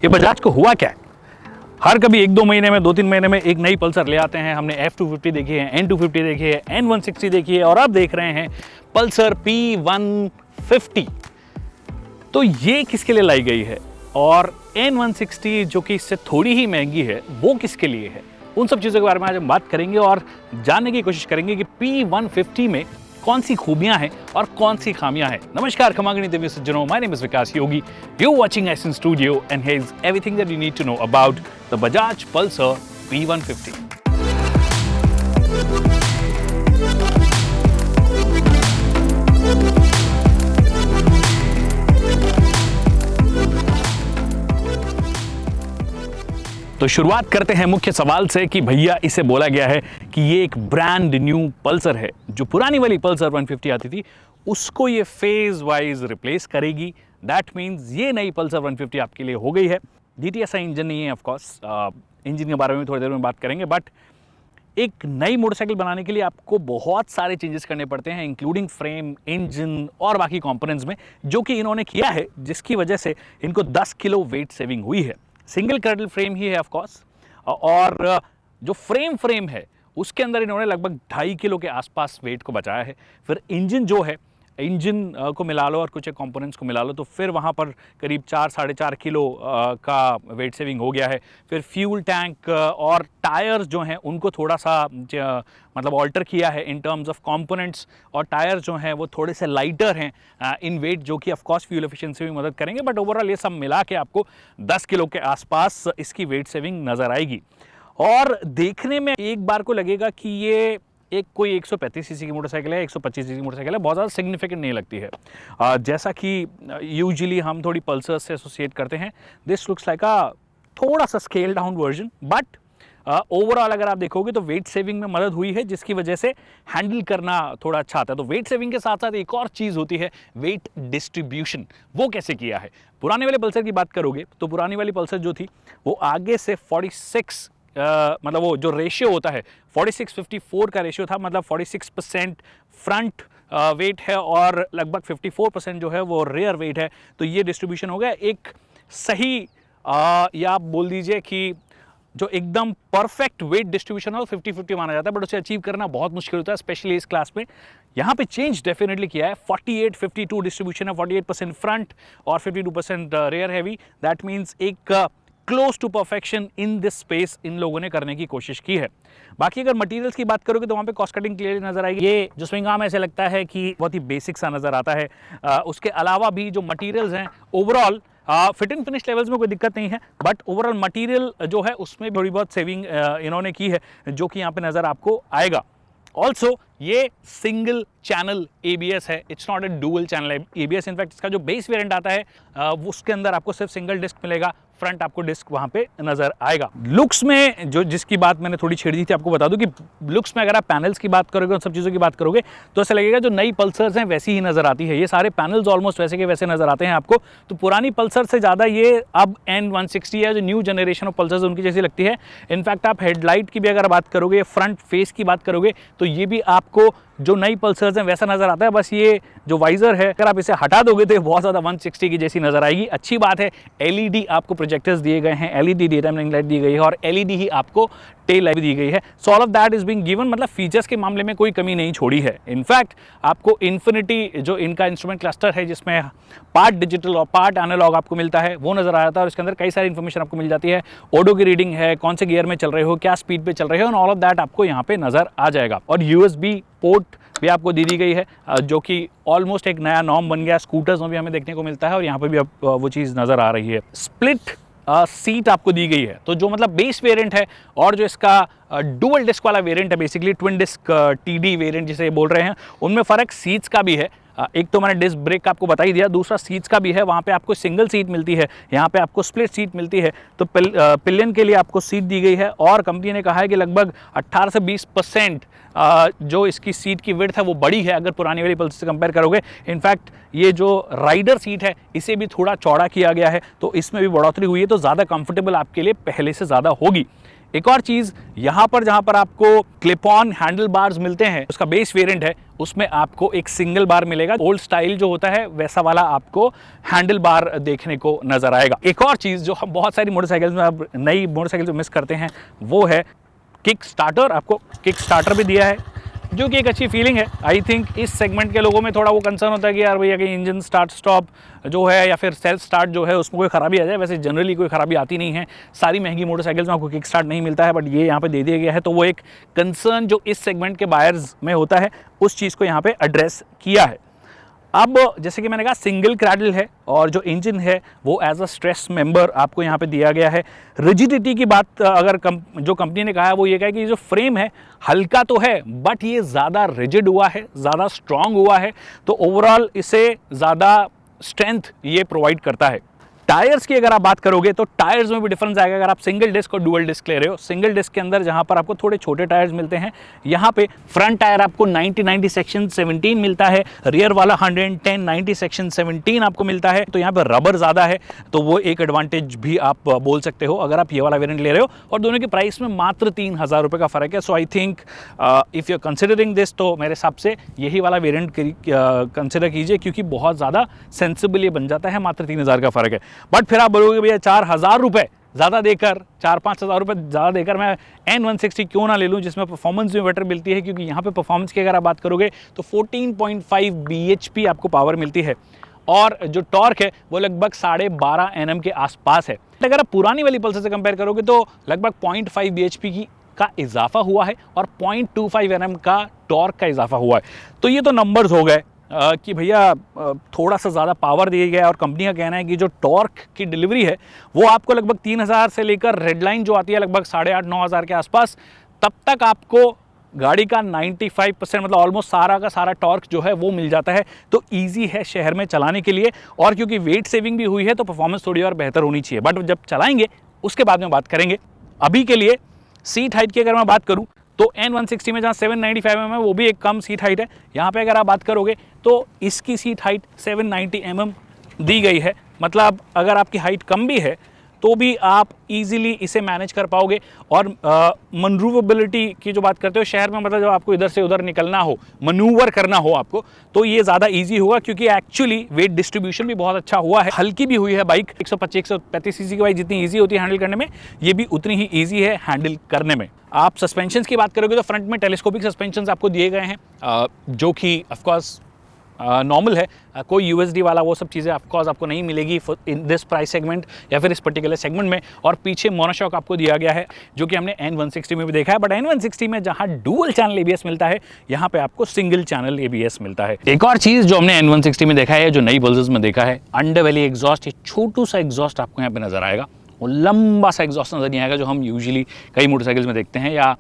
ये बजाज को हुआ क्या है? हर कभी 1-2 महीने में 2-3 महीने में एक नई पल्सर ले आते हैं। हमने F250 देखी है, N250 देखी है, N160 देखी है और अब देख रहे हैं पल्सर P150। तो ये किसके लिए लाई गई है और N160 जो कि इससे थोड़ी ही महंगी है वो किसके लिए है? उन सब चीज़ों के बारे में आज हम बात करेंगे और जानने की कोशिश करेंगे कि P150 में कौन सी खूबियां हैं और कौन सी खामियां हैं। नमस्कार खमागणी देवी सज्जनों, my name is Vikas Yogi, you watching Essen studio and here is everything that you need to know about the Bajaj Pulsar P150। तो शुरुआत करते हैं मुख्य सवाल से कि भैया इसे बोला गया है कि ये एक ब्रांड न्यू पल्सर है। जो पुरानी वाली पल्सर 150 आती थी उसको ये फेज वाइज रिप्लेस करेगी। दैट मीन्स ये नई पल्सर 150 आपके लिए हो गई है। DTSI इंजन नहीं है, ऑफ कोर्स इंजन के बारे में थोड़ी देर में बात करेंगे, बट एक नई मोटरसाइकिल बनाने के लिए आपको बहुत सारे चेंजेस करने पड़ते हैं, इंक्लूडिंग फ्रेम, इंजन और बाकी कंपोनेंट्स में, जो कि इन्होंने किया है, जिसकी वजह से इनको 10 किलो वेट सेविंग हुई है। सिंगल कर्डल फ्रेम ही है ऑफ कोर्स, और जो फ्रेम है उसके अंदर इन्होंने लगभग 2.5 किलो के आसपास वेट को बचाया है। फिर इंजन जो है, इंजन को मिला लो और कुछ एक कंपोनेंट्स को मिला लो तो फिर वहाँ पर करीब 4-4.5 किलो का वेट सेविंग हो गया है। फिर फ्यूल टैंक और टायर्स जो हैं उनको थोड़ा सा मतलब ऑल्टर किया है इन टर्म्स ऑफ कंपोनेंट्स, और टायर्स जो हैं वो थोड़े से लाइटर हैं इन वेट, जो कि ऑफ कोर्स फ्यूल एफिशिएंसी में मदद करेंगे। बट ओवरऑल ये सब मिला के आपको 10 किलो के आसपास इसकी वेट सेविंग नज़र आएगी। और देखने में एक बार को लगेगा कि ये एक कोई 135 सीसी की मोटरसाइकिल है, 125 सीसी की मोटरसाइकिल है, बहुत ज़्यादा सिग्निफिकेंट नहीं लगती है। जैसा कि यूजुअली हम थोड़ी पल्सर्स से एसोसिएट करते हैं, दिस लुक्स लाइक अ थोड़ा सा scale down version, but overall अगर आप देखोगे तो वेट सेविंग में मदद हुई है, जिसकी वजह से हैंडल करना थोड़ा अच्छा आता है। तो वेट सेविंग के साथ साथ एक और चीज़ होती है वेट डिस्ट्रीब्यूशन। वो कैसे किया है? पुराने वाले पल्सर की बात करोगे तो पुरानी वाली पल्सर जो थी वो आगे से 46 मतलब वो जो रेशियो होता है 46-54 का रेशियो था, मतलब 46% फ्रंट वेट है और लगभग 54% जो है वो रेयर वेट है। तो ये डिस्ट्रीब्यूशन हो गया एक सही, या आप बोल दीजिए कि जो एकदम परफेक्ट वेट डिस्ट्रीब्यूशन है वो 50-50 माना जाता है, बट उसे अचीव करना बहुत मुश्किल होता है, स्पेशली इस क्लास में। यहाँ पे चेंज डेफिनेटली किया है, 48-52 डिस्ट्रीब्यूशन है, 48% फ्रंट और 52% रेयर हैवी। दैट मीन्स एक close to perfection in this space इन लोगों ने करने की कोशिश की है। बाकी अगर मटेरियल्स की बात करोगे तो वहाँ पे कॉस्ट कटिंग क्लियरली नजर आएगी। ये जो स्विंग आर्म ऐसे लगता है कि बहुत ही बेसिक सा नजर आता है। उसके अलावा भी जो मटेरियल्स हैं overall fit and finish levels में कोई दिक्कत नहीं है, बट ओवरऑल मटेरियल जो है उसमें थोड़ी बहुत सेविंग इन्होंने की है, जो कि यहाँ पे नजर आपको आएगा। ऑल्सो ये सिंगल चैनल ABS है, it's not A dual channel ABS। In fact इसका जो बेस वेरिएंट आता है उसके अंदर आपको सिर्फ सिंगल डिस्क मिलेगा, फ्रंट आपको डिस्क वहां पे नजर आएगा। लुक्स में जो जिसकी बात मैंने थोड़ी छेड़ दी थी, आपको बता दूं कि लुक्स में अगर आप पैनल्स की बात करोगे और सब चीज़ों की बात करोगे तो ऐसा लगेगा जो नई पल्सर्स हैं वैसी ही नजर आती है। ये सारे पैनल्स ऑलमोस्ट वैसे के वैसे नजर आते हैं आपको। तो पुरानी पल्सर से ज़्यादा ये अब N160 है, जो न्यू जनरेशन ऑफ पल्सर्स उनकी जैसी लगती है। इनफैक्ट आप हेडलाइट की भी अगर बात करोगे, फ्रंट फेस की बात करोगे तो ये भी आपको जो नई पल्सर्स हैं वैसा नजर आता है। बस ये जो वाइजर है अगर आप इसे हटा दोगे तो बहुत ज़्यादा 160 की जैसी नजर आएगी। अच्छी बात है LED आपको प्रोजेक्टर्स दिए गए हैं, LED day time running light दी गई है और LED ही आपको टेल लाइट दी गई है। So all of that is being given, मतलब फीचर्स के मामले में कोई कमी नहीं छोड़ी है। इनफैक्ट आपको इन्फिनिटी जो इनका इंस्ट्रूमेंट क्लस्टर है जिसमें पार्ट डिजिटल और पार्ट एनालॉग आपको मिलता है वो नजर आ जाता है, और इसके अंदर कई सारी इन्फॉर्मेशन आपको मिल जाती है। ऑडो की रीडिंग है, कौन से गियर में चल रहे हो, क्या स्पीड पे चल रहे हो, और ऑल ऑफ दैट आपको यहाँ पे नजर आ जाएगा। और USB पोर्ट भी आपको दी गई है, जो कि ऑलमोस्ट एक नया नॉर्म बन गया, स्कूटर्स में भी हमें देखने को मिलता है, और यहाँ पे भी अब वो चीज़ नज़र आ रही है। स्प्लिट सीट आपको दी गई है, तो जो मतलब बेस वेरिएंट है और जो इसका डुअल डिस्क वाला वेरिएंट है, basically twin disc TD variant जिसे बोल रहे हैं, उनमें फ़र्क सीट्स का भी है। एक तो मैंने डिस्क ब्रेक का आपको बता ही दिया, दूसरा सीट्स का भी है। वहाँ पे आपको सिंगल सीट मिलती है, यहाँ पे आपको स्प्लिट सीट मिलती है। तो पिलियन के लिए आपको सीट दी गई है, और कंपनी ने कहा है कि लगभग 18 से 20% जो इसकी सीट की विड्थ है वो बड़ी है अगर पुरानी वाली पल्सर से कंपेयर करोगे। इनफैक्ट ये जो राइडर सीट है इसे भी थोड़ा चौड़ा किया गया है, तो इसमें भी बढ़ोतरी हुई है, तो ज़्यादा कंफर्टेबल आपके लिए पहले से ज़्यादा होगी। एक और चीज यहाँ पर जहाँ पर आपको क्लिप ऑन हैंडल बार्स मिलते हैं, उसका बेस वेरिएंट है, उसमें आपको एक सिंगल बार मिलेगा। ओल्ड स्टाइल जो होता है वैसा वाला आपको हैंडल बार देखने को नजर आएगा। एक और चीज जो हम बहुत सारी मोटरसाइकिल्स में अब नई मोटरसाइकिल जो मिस करते हैं वो है किक स्टार्टर। आपको किक स्टार्टर भी दिया है जो कि एक अच्छी फीलिंग है। आई थिंक इस सेगमेंट के लोगों में थोड़ा वो कंसर्न होता है कि यार भैया कि इंजन स्टार्ट स्टॉप जो है या फिर सेल्फ स्टार्ट जो है उसमें कोई खराबी आ जाए। वैसे जनरली कोई खराबी आती नहीं है, सारी महंगी मोटरसाइकिल्स में आपको किक स्टार्ट नहीं मिलता है, बट ये यहाँ पे दे दिया गया है। तो वो एक कंसर्न जो इस सेगमेंट के बायर्स में होता है उस चीज़ को यहाँ पे एड्रेस किया है। अब जैसे कि मैंने कहा सिंगल क्रैडल है और जो इंजन है वो एज अ स्ट्रेस मेंबर आपको यहाँ पे दिया गया है। रिजिडिटी की बात अगर जो कंपनी ने कहा है वो ये कहा है कि जो फ्रेम है हल्का तो है बट ये ज़्यादा रिजिड हुआ है, ज़्यादा स्ट्रांग हुआ है, तो ओवरऑल इसे ज़्यादा स्ट्रेंथ ये प्रोवाइड करता है। टायर्स की अगर आप बात करोगे तो टायर्स में भी डिफरेंस आएगा। अगर आप सिंगल डिस्क और डुअल डिस्क ले रहे हो, सिंगल डिस्क के अंदर जहां पर आपको थोड़े छोटे टायर्स मिलते हैं, यहां पे फ्रंट टायर आपको 90 सेक्शन 17 मिलता है, रियर वाला 110 सेक्शन 17 आपको मिलता है। तो यहां पर रबर ज़्यादा है, तो वो एक एडवांटेज भी आप बोल सकते हो अगर आप ये वाला वेरिएंट ले रहे हो। और दोनों के प्राइस में मात्र 3,000 रुपये का फ़र्क है। So I think if you are considering this, तो मेरे हिसाब से यही वाला वेरिएंट कंसिडर कीजिए, क्योंकि बहुत ज़्यादा सेंसिबल ये बन जाता है। मात्र 3,000 का फ़र्क है। बट फिर आप बोलोगे भैया 4,000 रुपये ज़्यादा देकर, 4-5 हज़ार रुपये ज़्यादा देकर मैं N160 क्यों ना ले लूँ जिसमें परफॉर्मेंस भी बेटर मिलती है। क्योंकि यहाँ पे परफॉर्मेंस की अगर आप बात करोगे तो 14.5 bhp आपको पावर मिलती है और जो टॉर्क है वो लगभग 12.5 Nm के आसपास है। अगर आप पुरानी वाली पल्सर से कंपेयर करोगे तो लगभग 0.5 bhp का इजाफा हुआ है और 0.25 Nm का टॉर्क का इजाफा हुआ है। तो ये तो नंबर्स हो गए कि भैया थोड़ा सा ज़्यादा पावर दिया गया है। और कंपनी का कहना है कि जो टॉर्क की डिलीवरी है वो आपको लगभग 3,000 से लेकर रेड लाइन जो आती है लगभग 8,500-9 हज़ार के आसपास, तब तक आपको गाड़ी का 95% मतलब ऑलमोस्ट सारा का सारा टॉर्क जो है वो मिल जाता है। तो ईजी है शहर में चलाने के लिए, और क्योंकि वेट सेविंग भी हुई है तो परफॉर्मेंस थोड़ी और बेहतर होनी चाहिए। बट जब चलाएंगे उसके बाद में बात करेंगे। अभी के लिए सीट हाइट की अगर मैं बात करूँ तो N160 में जहाँ 795 mm है वो भी एक कम सीट हाइट है। यहाँ पे अगर आप बात करोगे तो इसकी सीट हाइट 790 mm दी गई है। मतलब अगर आपकी हाइट कम भी है तो भी आप इजीली इसे मैनेज कर पाओगे। और मनूवरेबिलिटी की जो बात करते हो शहर में, मतलब जब आपको इधर से उधर निकलना हो, मनूवर करना हो आपको, तो ये ज़्यादा इजी होगा, क्योंकि एक्चुअली वेट डिस्ट्रीब्यूशन भी बहुत अच्छा हुआ है। हल्की भी हुई है बाइक, 125-135 सीसी की बाइक जितनी ईजी होती है हैंडल करने में, ये भी उतनी ही ईजी है हैंडल करने में। आप सस्पेंशन की बात करोगे तो फ्रंट में टेलीस्कोपिक सस्पेंशन आपको दिए गए हैं, जो कि ऑफकोर्स नॉर्मल है। कोई यूएसडी वाला वो सब चीज़ें ऑफकोर्स आपको नहीं मिलेगी इन दिस प्राइस सेगमेंट या फिर इस पर्टिकुलर सेगमेंट में। और पीछे मोनोशॉक आपको दिया गया है, जो कि हमने N160 में भी देखा है। बट N160 में जहां डुअल चैनल ABS मिलता है, यहाँ पे आपको सिंगल चैनल ABS मिलता है। एक और चीज़ जो हमने N160 में देखा है, जो नई पल्सर्स में देखा है, अंडरबेली एग्जॉस्ट। ये छोटू सा एग्जॉस्ट आपको यहाँ पे नजर आएगा, वो लंबा सा एग्जॉस्ट नजर नहीं आएगा जो हम यूजुअली कई मोटरसाइकिल्स में देखते हैं, या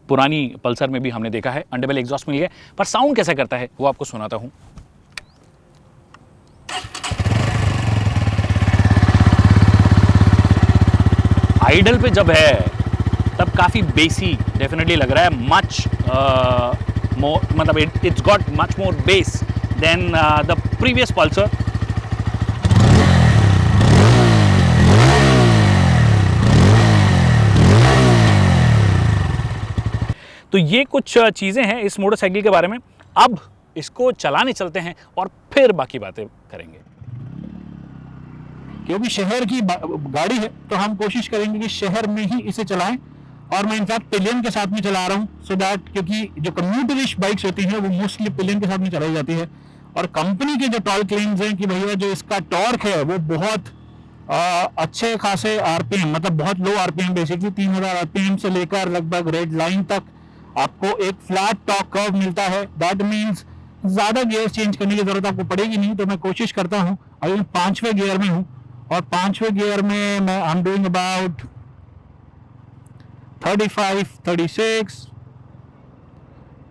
पुरानी पल्सर में भी हमने देखा है। अंडरबेली एग्जॉस्ट मिल गया, पर साउंड कैसा करता है वो आपको सुनाता हूँ। आइडल पे जब है तब काफ़ी बेसी डेफिनेटली लग रहा है, मच मोर, मतलब it's got much more base than the previous Pulsar. तो ये कुछ चीज़ें हैं इस मोटरसाइकिल के बारे में। अब इसको चलाने चलते हैं और फिर बाकी बातें करेंगे। क्योंकि शहर की गाड़ी है तो हम कोशिश करेंगे कि शहर में ही इसे चलाएं। और मैं इनफैक्ट पिलियन के साथ में चला रहा हूँ, सो दैट, क्योंकि जो कम्यूटरिश बाइक्स होती हैं वो मोस्टली पिलियन के साथ में चलाई जाती है। और कंपनी के जो टॉल क्लेम्स हैं कि भैया जो इसका टॉर्क है वो बहुत अच्छे खासे आरपीएम, मतलब बहुत लो आरपीएम, बेसिकली 3,000 आरपीएम से लेकर लगभग रेड लाइन तक आपको एक फ्लैट टॉर्क कर्व मिलता है। दैट मीन्स ज़्यादा गियर चेंज करने की जरूरत आपको पड़ेगी नहीं। तो मैं कोशिश करता हूँ, अभी मैं 5वें गियर में हूँ, और 5वें गियर में मैं आई एम डूइंग अबाउट 35, 36,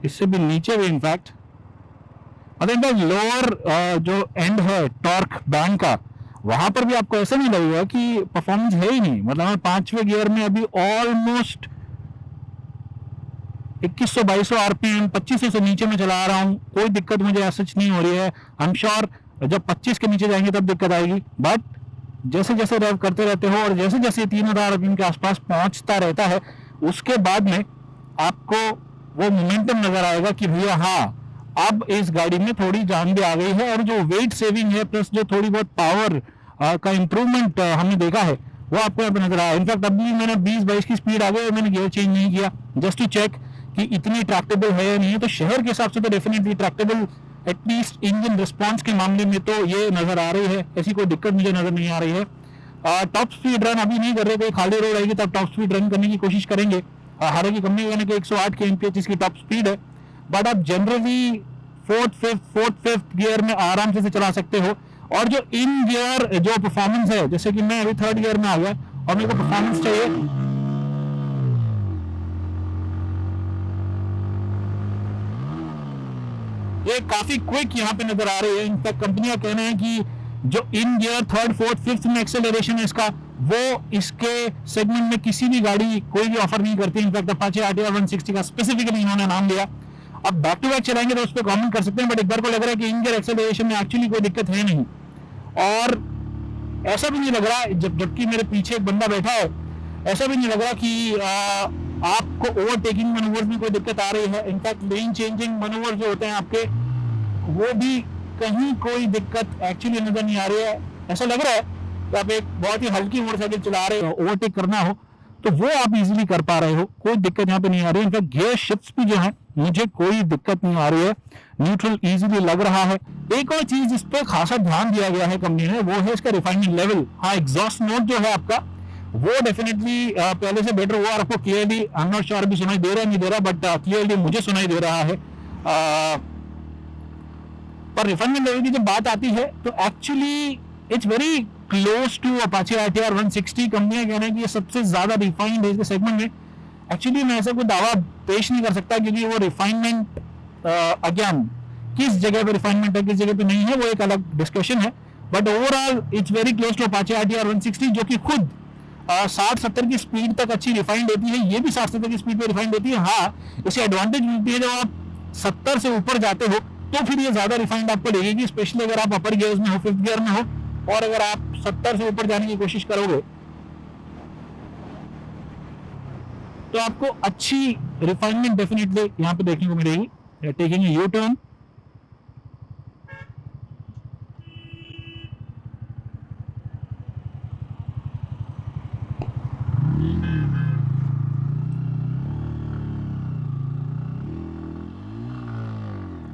इससे भी नीचे भी इनफैक्ट। मतलब लोअर जो एंड है टॉर्क बैंड का, वहां पर भी आपको ऐसा नहीं लगेगा कि परफॉर्मेंस है ही नहीं। मतलब मैं 5वें गियर में अभी ऑलमोस्ट 2100-2200 आरपीएम, 2500 से नीचे में चला रहा हूँ। कोई दिक्कत मुझे ऐसा नहीं हो रही है। आई एम श्योर जब 25 के नीचे जाएंगे तब दिक्कत आएगी, बट जैसे जैसे रेव करते रहते हो और जैसे जैसे 3000 आरपीएम के आसपास पहुंचता रहता है, उसके बाद में आपको वो मोमेंटम नजर आएगा कि भैया हाँ अब इस गाड़ी में थोड़ी जान भी आ गई है, और जो वेट सेविंग है प्लस जो थोड़ी बहुत पावर का इंप्रूवमेंट हमने देखा है वो आपको यहाँ पे नजर आया। इनफैक्ट अभी मैंने 20-22 की स्पीड आ गई और मैंने गियर चेंज नहीं किया जस्ट टू चेक कि इतनी ट्रैक्टेबल है या नहीं है। तो शहर के हिसाब से तो definitely Tractable, at least engine response के मामले में तो ये नजर आ रही है, ऐसी कोई दिक्कत मुझे नजर नहीं आ रही है। टॉप स्पीड रन अभी नहीं कर रहे, कोई खाली रोड आएगी तब टॉप स्पीड रन करने की कोशिश करेंगे। हालांकि कंपनी कहने कि 108 के एमपीएच इसकी टॉप स्पीड है, बट आप जनरली फोर्थ फिफ्थ गियर में आराम से चला सकते हो। और जो इन गियर जो परफॉर्मेंस है, जैसे कि मैं अभी थर्ड गियर में आ गया और मेरे को परफॉर्मेंस चाहिए, ये काफी क्विक यहाँ पे नजर आ रही है। इनफैक्ट कंपनी का कहना है कि जो इन गियर थर्ड फोर्थ फिफ्थ में एक्सेलरेशन है इसका, वो इसके सेगमेंट में किसी भी गाड़ी कोई भी ऑफर नहीं करती। इनफैक्ट अपाचे RTR 160 का स्पेसिफिकली इन्होंने नाम लिया। अब बैक टू बैक चलाएंगे तो उस पर कमेंट कर सकते हैं, बट एक बार को लग रहा है कि इन गियर एक्सेलरेशन में एक्चुअली कोई दिक्कत है नहीं। और ऐसा भी नहीं लग रहा, जबकि मेरे पीछे एक बंदा बैठा है, ऐसा भी नहीं लग रहा कि आपको ओवरटेकिंग मैनूवर्स में कोई दिक्कत आ रही है। इनफैक्ट लेन चेंजिंग मैनूवर जो होते हैं आपके, वो भी कहीं कोई दिक्कत एक्चुअली नजर नहीं आ रही है। ऐसा लग रहा है कि आप एक बहुत ही हल्की मोटरसाइकिल चला रहे हो, ओवरटेक करना हो तो वो आप इजीली कर पा रहे हो, कोई दिक्कत यहाँ पे नहीं आ रही है। इनफैक्ट गियर शिफ्ट्स भी जो है मुझे कोई दिक्कत नहीं आ रही है, न्यूट्रल इजीली लग रहा है। एक और चीज जिस पे खासा ध्यान दिया गया है कंपनी ने, वो है इसका रिफाइनमेंट लेवल। हाँ, एग्जॉस्ट नोट जो है आपका वो डेफिनेटली पहले से बेटर हुआ और आपको clearly, I am not sure अभी सुनाई दे रहा नहीं दे रहा, बट क्लियरली मुझे सुनाई दे रहा है। पर रिफाइनमेंट लेवल की जब बात आती है तो actually it's very close to Apache RTR 160। Company का कहना है कि ये सबसे ज्यादा रिफाइंड है इसके सेगमेंट में। एक्चुअली मैं ऐसा कोई दावा पेश नहीं कर सकता क्योंकि वो रिफाइनमेंट अगेन किस जगह पे रिफाइनमेंट है किस जगह पे नहीं है वो एक अलग डिस्कशन है, but overall it's very close to Apache RTR 160 जो कि खुद 60-70 की स्पीड तक अच्छी रिफाइंड देती है। ये भी 60-70 की स्पीड पे रिफाइंड देती है। हाँ, इसे एडवांटेज मिलती है जब आप 70 से ऊपर जाते हो तो फिर ये ज्यादा रिफाइंड आपको लगेगी, स्पेशली अगर आप अपर गियर में हो, फिफ्थ गियर में हो, और अगर आप 70 से ऊपर जाने की कोशिश करोगे तो आपको अच्छी रिफाइनमेंट डेफिनेटली यहाँ पे देखने को मिलेगी। टेकिंग यू टर्न,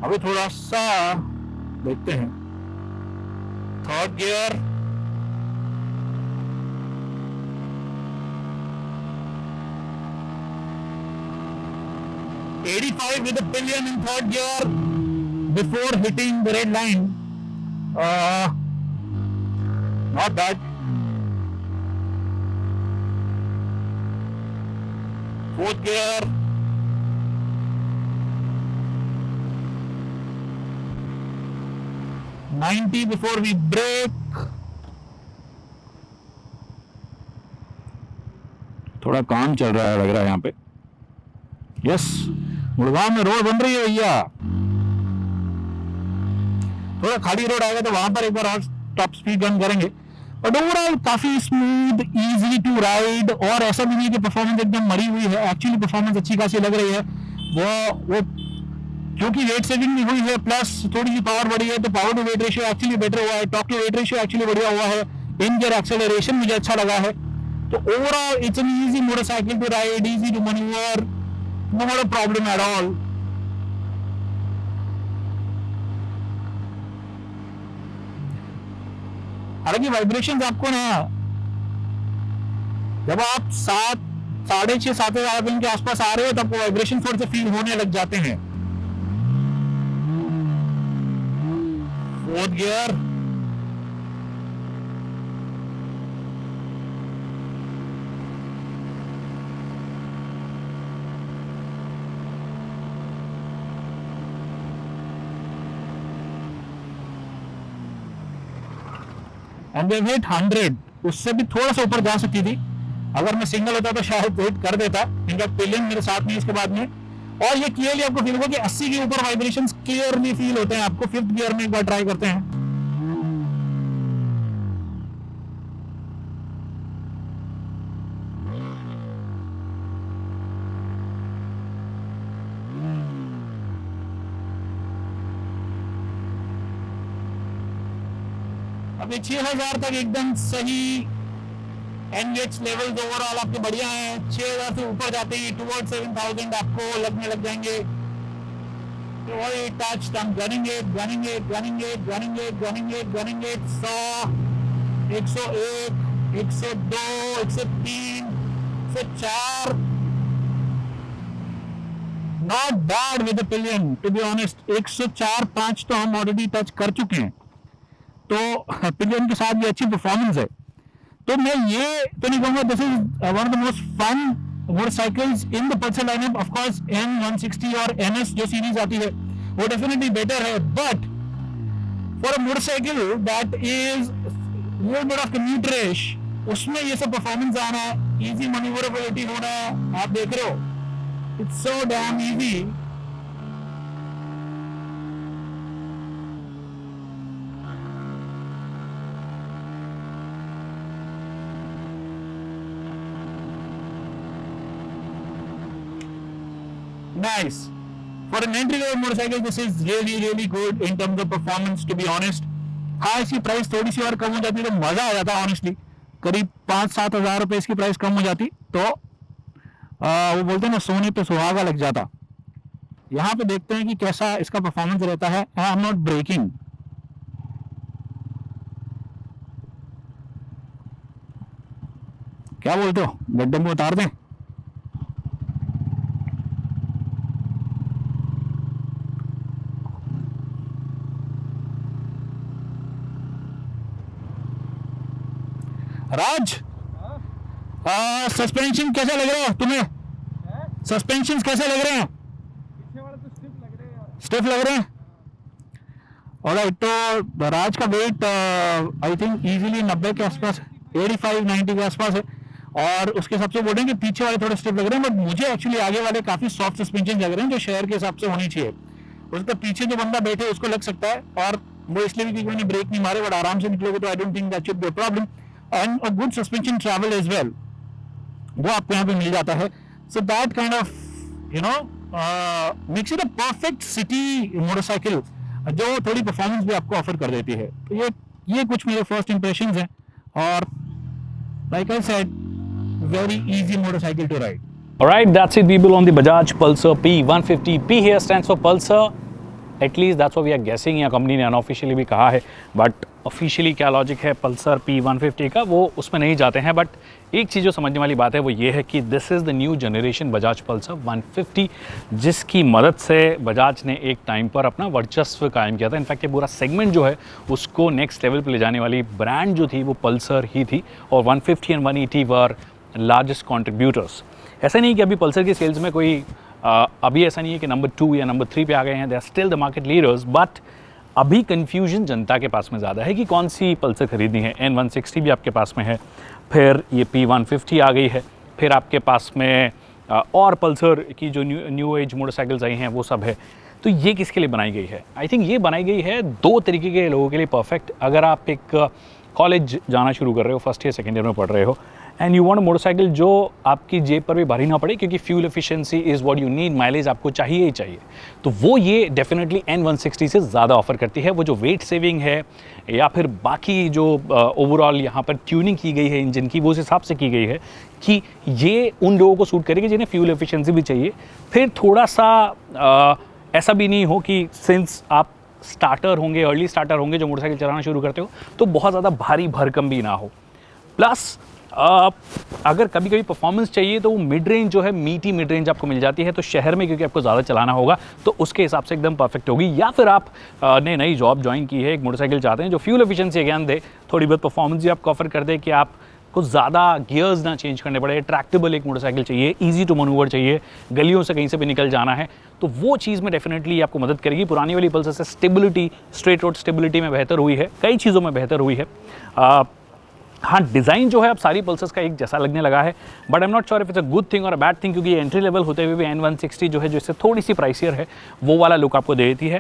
अभी थोड़ा सा देखते हैं third gear, $85 with a pillion in third gear before hitting the red line. Not bad. Fourth gear. $90 before we brake. थोड़ा काम चल रहा है लग रहा है यहाँ पे। यस, गुड़गांव में रोड बन रही है भैया। थोड़ा खाली रोड आएगा तो वहां पर एक बार और टॉप स्पीड रन करेंगे, बट ओवरऑल काफी स्मूथ, इजी टू राइड, और ऐसा भी नहीं कि परफॉर्मेंस एकदम मरी हुई है। एक्चुअली परफॉर्मेंस अच्छी खासी लग रही है। वो क्योंकि वेट सेविंग भी हुई है प्लस थोड़ी सी पावर बढ़ी है तो power to weight ratio actually better हुआ है, torque to weight ratio actually बढ़िया हुआ है, इन गियर एक्सेलरेशन मुझे अच्छा लगा है। तो overall it's an easy motorcycle to ride, easy to manoeuvre, not a problem at all. हालांकि वाइब्रेशंस आपको ना जब आप 6.5-7 आरपीएम के आसपास आ रहे हो तब वाइब्रेशन थोड़े से फील होने लग जाते हैं। Fourth gear, and we hit 100, उससे भी थोड़ा सा ऊपर जा सकती थी। अगर मैं सिंगल होता तो शायद हिट कर देता। इनफैक्ट पिलियन मेरे साथ में इसके बाद में, और ये क्लियरली आपको फील होगा कि 80 के ऊपर वाइब्रेशंस क्लियरली फील होते हैं आपको। फिफ्थ गियर में एक बार ट्राई करते हैं। अभी 6000 तक एकदम सही एनगेज लेवल्स ओवरऑल आपके बढ़िया हैं। 6000 से ऊपर जाते ही टुवर्ड 7000 आपको लगने लग जाएंगे। वही टच हम gunning it 100, 101, 102, 103, 104। Not bad with the pillion to be honest. 104-5 तो हम ऑलरेडी टच कर चुके हैं, तो पिलियन के साथ भी अच्छी परफॉर्मेंस है। तो मैं ये तो नहीं कहूँगा this is one of the most fun motorcycles in the Pulsar lineup. Of course N160 और NS जो सीरीज आती है वो डेफिनेटली बेटर है, but for a motorcycle that is little bit of commuterish, उसमें ये सब परफॉर्मेंस आना, इजी मैन्यूवरेबिलिटी होना, आप देख रहे हो, it's so damn easy. Nice. For an entry-level motorcycle, this is really good in terms of performance, to be honest. हाँ, इसकी प्राइस थोड़ी सी और कम हो जाती तो मजा आ जाता ऑनेस्टली। करीब 5-7 हज़ार रुपये इसकी प्राइस कम हो जाती तो वो बोलते हैं ना, सोने पे सुहागा लग जाता। यहाँ पे देखते हैं कि कैसा इसका परफॉर्मेंस रहता है। I am not braking. क्या बोलते हो, गड्ढे में उतार दें? राज, सस्पेंशन कैसे लग रहे हैं तुम्हें? सस्पेंशन कैसे लग रहे हैं? स्टिफ लग रहे हैं। ऑलराइट, तो राज का वेट आई थिंक इजीली 90 के आसपास, 85-90 के आसपास है, और उसके हिसाब से बोलेंगे पीछे वाले थोड़े स्टिफ लग रहे हैं, बट मुझे एक्चुअली आगे वाले काफी सॉफ्ट सस्पेंशन लग रहे हैं, जो शहर के हिसाब से होनी चाहिए। उसका पीछे जो बंदा बैठे उसको लग सकता है, और वो इसलिए भी क्योंकि मैंने ब्रेक नहीं मारे, बट आराम से निकलोगे तो I don't think that should be a problem. And a good suspension travel as well, वो आपको यहाँ पे मिल जाता है। So that kind of you know makes it a perfect city motorcycle, जो थोड़ी परफॉर्मेंस भी आपको ऑफर कर देती है। तो ये कुछ मेरे फर्स्ट इंप्रेशंस हैं, और like I said, very easy motorcycle to ride. Alright, that's it people on the Bajaj Pulsar P150. P here stands for Pulsar. At least that's what we are guessing, या company ने unofficially भी कहा है, but officially क्या logic है Pulsar P150 का वो उसमें नहीं जाते हैं। बट एक चीज़ जो समझने वाली बात है वो ये है कि this is the new generation Bajaj Pulsar 150, जिसकी मदद से बजाज ने एक टाइम पर अपना वर्चस्व कायम किया था। इनफैक्ट ये पूरा सेगमेंट जो है उसको नेक्स्ट लेवल पर ले जाने वाली ब्रांड जो थी वो पल्सर ही थी, और 150 एंड 180 वर लार्जेस्ट कॉन्ट्रीब्यूटर्स। ऐसा नहीं कि अभी पल्सर की सेल्स में कोई अभी ऐसा नहीं है कि नंबर 2 या नंबर 3 पे आ गए हैं, they are still the market leaders, but अभी कन्फ्यूजन जनता के पास में ज़्यादा है कि कौन सी पल्सर खरीदनी है। N160 भी आपके पास में है, फिर ये P150 आ गई है, फिर आपके पास में और पल्सर की जो न्यू एज मोटरसाइकिल्स आई हैं वो सब है। तो ये किसके लिए बनाई गई है? आई थिंक ये बनाई गई है 2 तरीके के लोगों के लिए परफेक्ट। अगर आप एक कॉलेज जाना शुरू कर रहे हो, फर्स्ट ईयर सेकेंड ईयर में पढ़ रहे हो, and you want a motorcycle जो आपकी जेब पर भी भारी ना पड़े, क्योंकि fuel efficiency is what you need, mileage आपको चाहिए ही चाहिए, तो वो ये डेफिनेटली N160 से ज़्यादा ऑफर करती है। वो जो वेट सेविंग है या फिर बाकी जो ओवरऑल यहाँ पर ट्यूनिंग की गई है इंजन की, वो उस हिसाब से की गई है कि ये उन लोगों को सूट करेगी जिन्हें फ्यूल एफिशिएंसी भी चाहिए। फिर थोड़ा सा ऐसा भी नहीं हो कि सिंस आप स्टार्टर होंगे, अर्ली स्टार्टर होंगे जो मोटरसाइकिल चलाना शुरू करते हो, तो बहुत ज़्यादा भारी भरकम भी ना हो। प्लस अगर कभी कभी परफॉर्मेंस चाहिए तो वो मिड रेंज जो है, मीटी मिड रेंज आपको मिल जाती है, तो शहर में क्योंकि आपको ज़्यादा चलाना होगा तो उसके हिसाब से एकदम परफेक्ट होगी। या फिर आप ने नई जॉब ज्वाइन की है, एक मोटरसाइकिल चाहते हैं जो फ्यूल एफिशिएंसी अगेन दे, थोड़ी बहुत परफॉर्मेंस भी आपको ऑफर कर दे कि आप को ज़्यादा गियर्स ना चेंज करने पड़े, ट्रैक्टेबल एक मोटरसाइकिल चाहिए, ईजी टू मनूवर चाहिए, गलियों से कहीं से भी निकल जाना है, तो वो चीज़ में डेफिनेटली आपको मदद करेगी। पुरानी वाली पल्सर से स्टेबिलिटी, स्ट्रेट रोड स्टेबिलिटी में बेहतर हुई है, कई चीज़ों में बेहतर हुई है। हाँ, डिज़ाइन जो है अब सारी पल्सर्स का एक जैसा लगने लगा है, but I am not sure if it's a good thing और अ बैड थिंग, क्योंकि एंट्री लेवल होते हुए भी N160 जो है, जो इससे थोड़ी सी प्राइसियर है, वो वाला लुक आपको दे देती है।